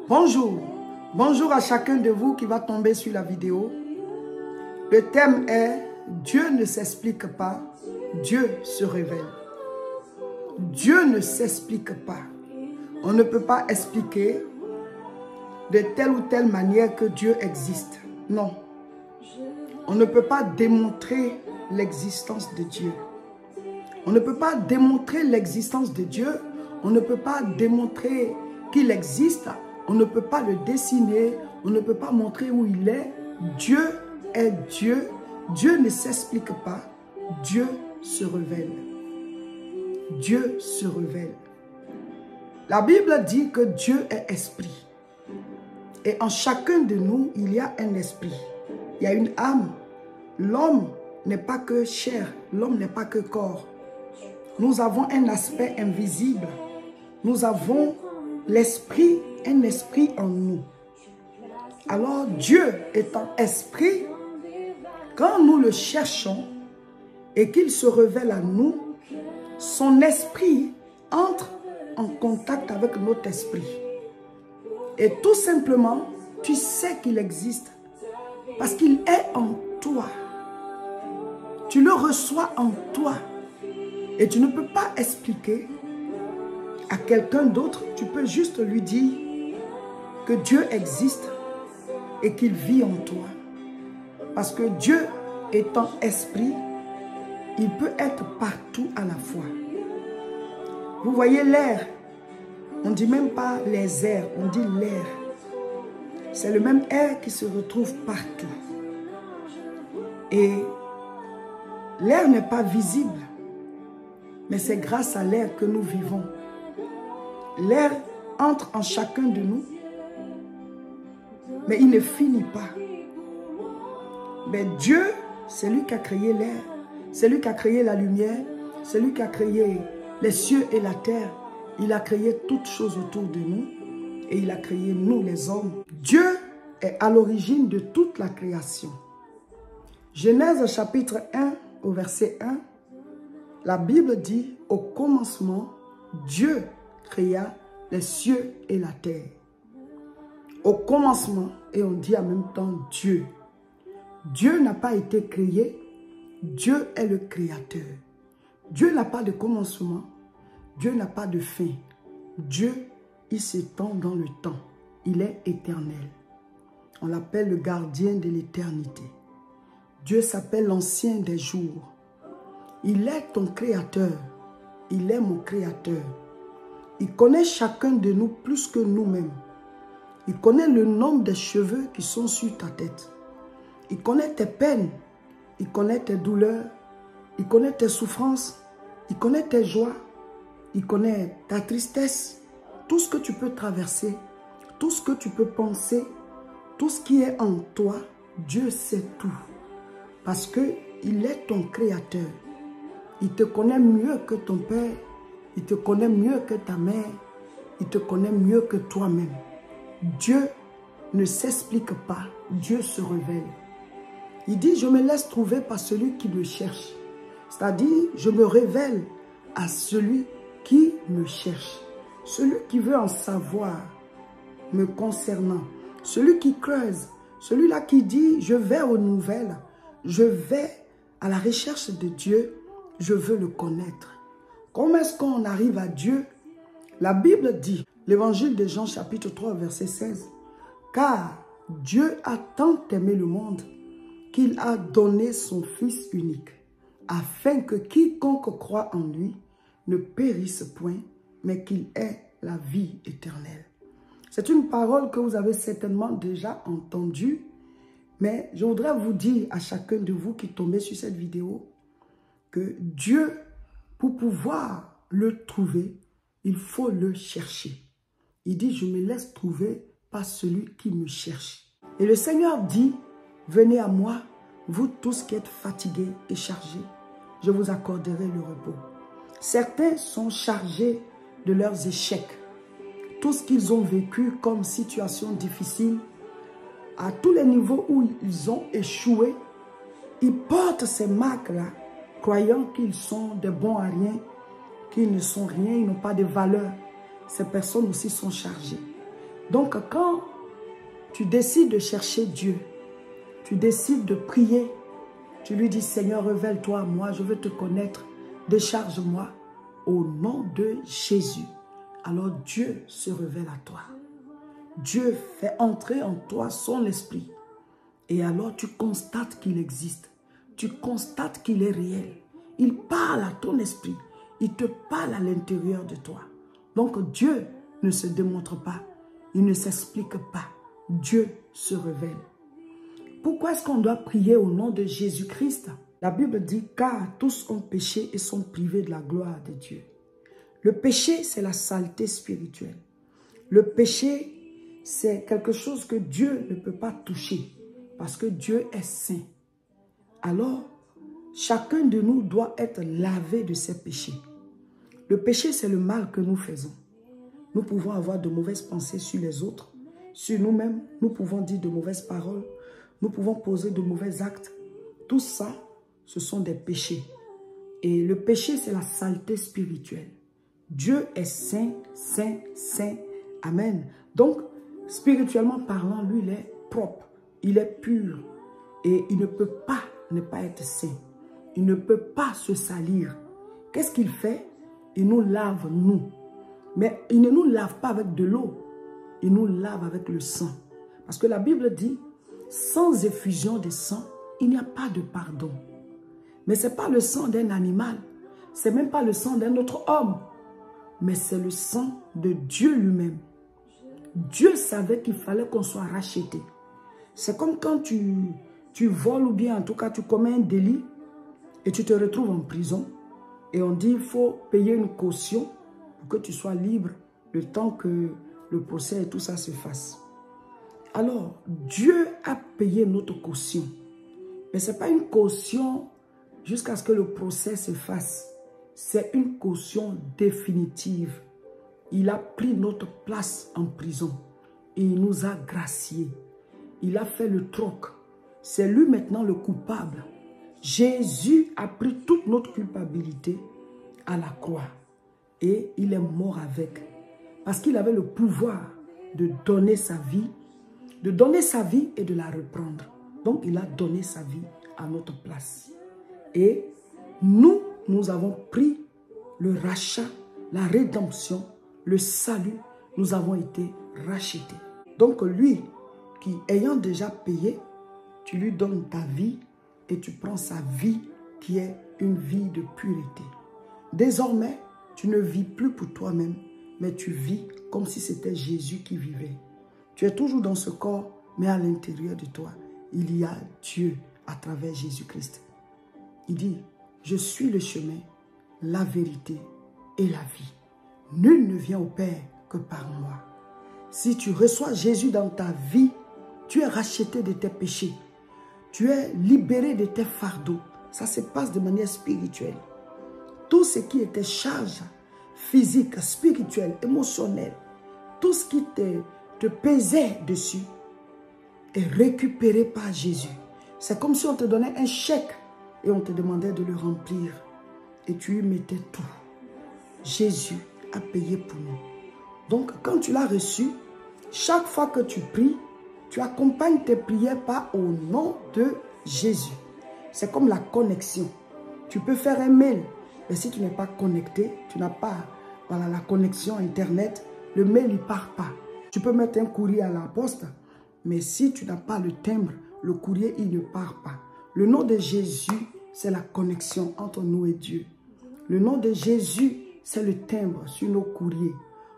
Bonjour, bonjour à chacun de vous qui va tomber sur la vidéo. Le thème est « Dieu ne s'explique pas, Dieu se révèle ». Dieu ne s'explique pas. On ne peut pas expliquer de telle ou telle manière que Dieu existe. Non. On ne peut pas démontrer l'existence de Dieu. On ne peut pas démontrer l'existence de Dieu. On ne peut pas démontrer qu'il existe. On ne peut pas le dessiner. On ne peut pas montrer où il est. Dieu est Dieu. Dieu ne s'explique pas. Dieu se révèle. Dieu se révèle. La Bible dit que Dieu est esprit. Et en chacun de nous, il y a un esprit. Il y a une âme. L'homme n'est pas que chair. L'homme n'est pas que corps. Nous avons un aspect invisible. Nous avons l'esprit, un esprit en nous. Alors Dieu étant esprit, quand nous le cherchons et qu'il se révèle à nous, son esprit entre en contact avec notre esprit. Et tout simplement, tu sais qu'il existe parce qu'il est en toi. Tu le reçois en toi. Et tu ne peux pas expliquer à quelqu'un d'autre. Tu peux juste lui dire que Dieu existe et qu'il vit en toi. Parce que Dieu étant esprit, il peut être partout à la fois. Vous voyez l'air. On ne dit même pas les airs, on dit l'air. C'est le même air qui se retrouve partout. Et l'air n'est pas visible. Mais c'est grâce à l'air que nous vivons. L'air entre en chacun de nous. Mais il ne finit pas. Mais Dieu, c'est lui qui a créé l'air. C'est lui qui a créé la lumière. C'est lui qui a créé les cieux et la terre. Il a créé toutes choses autour de nous. Et il a créé nous les hommes. Dieu est à l'origine de toute la création. Genèse chapitre 1 au verset 1. La Bible dit, au commencement, Dieu créa les cieux et la terre. Au commencement, et on dit en même temps Dieu. Dieu n'a pas été créé, Dieu est le créateur. Dieu n'a pas de commencement, Dieu n'a pas de fin. Dieu, il s'étend dans le temps, il est éternel. On l'appelle le gardien de l'éternité. Dieu s'appelle l'ancien des jours. Il est ton créateur. Il est mon créateur. Il connaît chacun de nous plus que nous-mêmes. Il connaît le nombre des cheveux qui sont sur ta tête. Il connaît tes peines. Il connaît tes douleurs. Il connaît tes souffrances. Il connaît tes joies. Il connaît ta tristesse. Tout ce que tu peux traverser. Tout ce que tu peux penser. Tout ce qui est en toi. Dieu sait tout. Parce qu'il est ton créateur. Il te connaît mieux que ton père. Il te connaît mieux que ta mère. Il te connaît mieux que toi-même. Dieu ne s'explique pas. Dieu se révèle. Il dit, je me laisse trouver par celui qui me cherche. C'est-à-dire, je me révèle à celui qui me cherche. Celui qui veut en savoir me concernant. Celui qui creuse. Celui-là qui dit, je vais aux nouvelles. Je vais à la recherche de Dieu. Je veux le connaître. Comment est-ce qu'on arrive à Dieu? La Bible dit, l'évangile de Jean chapitre 3 verset 16, « Car Dieu a tant aimé le monde qu'il a donné son Fils unique, afin que quiconque croit en lui ne périsse point, mais qu'il ait la vie éternelle. » C'est une parole que vous avez certainement déjà entendue, mais je voudrais vous dire à chacun de vous qui tombez sur cette vidéo, que Dieu, pour pouvoir le trouver, il faut le chercher. Il dit, je me laisse trouver par celui qui me cherche. Et le Seigneur dit, venez à moi, vous tous qui êtes fatigués et chargés, je vous accorderai le repos. Certains sont chargés de leurs échecs. Tout ce qu'ils ont vécu comme situation difficile, à tous les niveaux où ils ont échoué, ils portent ces marques-là, croyant qu'ils sont des bons à rien, qu'ils ne sont rien, ils n'ont pas de valeur. Ces personnes aussi sont chargées. Donc quand tu décides de chercher Dieu, tu décides de prier, tu lui dis Seigneur, révèle-toi à moi, je veux te connaître, décharge-moi au nom de Jésus. Alors Dieu se révèle à toi. Dieu fait entrer en toi son esprit. Et alors tu constates qu'il existe. Tu constates qu'il est réel. Il parle à ton esprit. Il te parle à l'intérieur de toi. Donc Dieu ne se démontre pas. Il ne s'explique pas. Dieu se révèle. Pourquoi est-ce qu'on doit prier au nom de Jésus-Christ? La Bible dit car tous ont péché et sont privés de la gloire de Dieu. Le péché, c'est la saleté spirituelle. Le péché, c'est quelque chose que Dieu ne peut pas toucher parce que Dieu est saint. Alors, chacun de nous doit être lavé de ses péchés. Le péché, c'est le mal que nous faisons. Nous pouvons avoir de mauvaises pensées sur les autres, sur nous-mêmes. Nous pouvons dire de mauvaises paroles. Nous pouvons poser de mauvais actes. Tout ça, ce sont des péchés. Et le péché, c'est la saleté spirituelle. Dieu est saint, saint, saint. Amen. Donc, spirituellement parlant, lui, il est propre. Il est pur. Et il ne peut pas ne pas être saint. Il ne peut pas se salir. Qu'est-ce qu'il fait? Il nous lave, nous. Mais il ne nous lave pas avec de l'eau. Il nous lave avec le sang. Parce que la Bible dit, sans effusion de sang, il n'y a pas de pardon. Mais ce n'est pas le sang d'un animal. Ce n'est même pas le sang d'un autre homme. Mais c'est le sang de Dieu lui-même. Dieu savait qu'il fallait qu'on soit racheté. C'est comme quand tu voles ou bien en tout cas tu commets un délit et tu te retrouves en prison. Et on dit qu'il faut payer une caution pour que tu sois libre le temps que le procès et tout ça se fasse. Alors, Dieu a payé notre caution. Mais ce n'est pas une caution jusqu'à ce que le procès se fasse. C'est une caution définitive. Il a pris notre place en prison et il nous a graciés. Il a fait le troc. C'est lui maintenant le coupable. Jésus a pris toute notre culpabilité à la croix et il est mort avec. Parce qu'il avait le pouvoir de donner sa vie, et de la reprendre. Donc il a donné sa vie à notre place. Et nous avons pris le rachat, la rédemption, le salut. Nous avons été rachetés. Donc lui, qui ayant déjà payé, tu lui donnes ta vie et tu prends sa vie qui est une vie de pureté. Désormais, tu ne vis plus pour toi-même, mais tu vis comme si c'était Jésus qui vivait. Tu es toujours dans ce corps, mais à l'intérieur de toi, il y a Dieu à travers Jésus-Christ. Il dit, je suis le chemin, la vérité et la vie. Nul ne vient au Père que par moi. Si tu reçois Jésus dans ta vie, tu es racheté de tes péchés. Tu es libéré de tes fardeaux. Ça se passe de manière spirituelle. Tout ce qui était charge physique, spirituelle, émotionnelle, tout ce qui te pesait dessus est récupéré par Jésus. C'est comme si on te donnait un chèque et on te demandait de le remplir. Et tu y mettais tout. Jésus a payé pour nous. Donc, quand tu l'as reçu, chaque fois que tu pries, tu accompagnes tes prières par au nom de Jésus. C'est comme la connexion. Tu peux faire un mail, mais si tu n'es pas connecté, tu n'as pas la connexion Internet, le mail ne part pas. Tu peux mettre un courrier à la poste, mais si tu n'as pas le timbre, le courrier il ne part pas. Le nom de Jésus, c'est la connexion entre nous et Dieu. Le nom de Jésus, c'est le timbre sur nos courriers.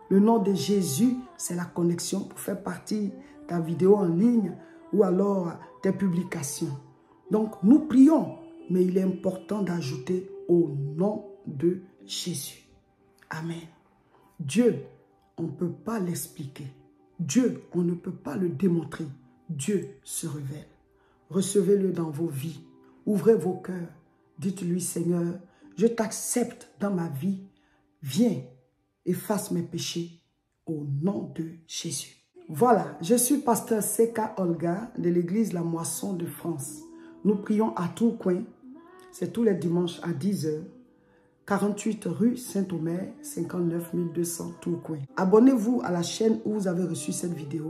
Le nom de Jésus, c'est la connexion pour faire partie ta vidéo en ligne ou alors tes publications. Donc, nous prions, mais il est important d'ajouter au nom de Jésus. Amen. Dieu, on ne peut pas l'expliquer. Dieu, on ne peut pas le démontrer. Dieu se révèle. Recevez-le dans vos vies. Ouvrez vos cœurs. Dites-lui, Seigneur, je t'accepte dans ma vie. Viens, efface mes péchés au nom de Jésus. Voilà, je suis pasteur Seka Olga de l'église La Moisson de France. Nous prions à tout coin. C'est tous les dimanches à 10 h. 48 rue Saint-Omer, 59 200 Tourcoing. Abonnez-vous à la chaîne où vous avez reçu cette vidéo.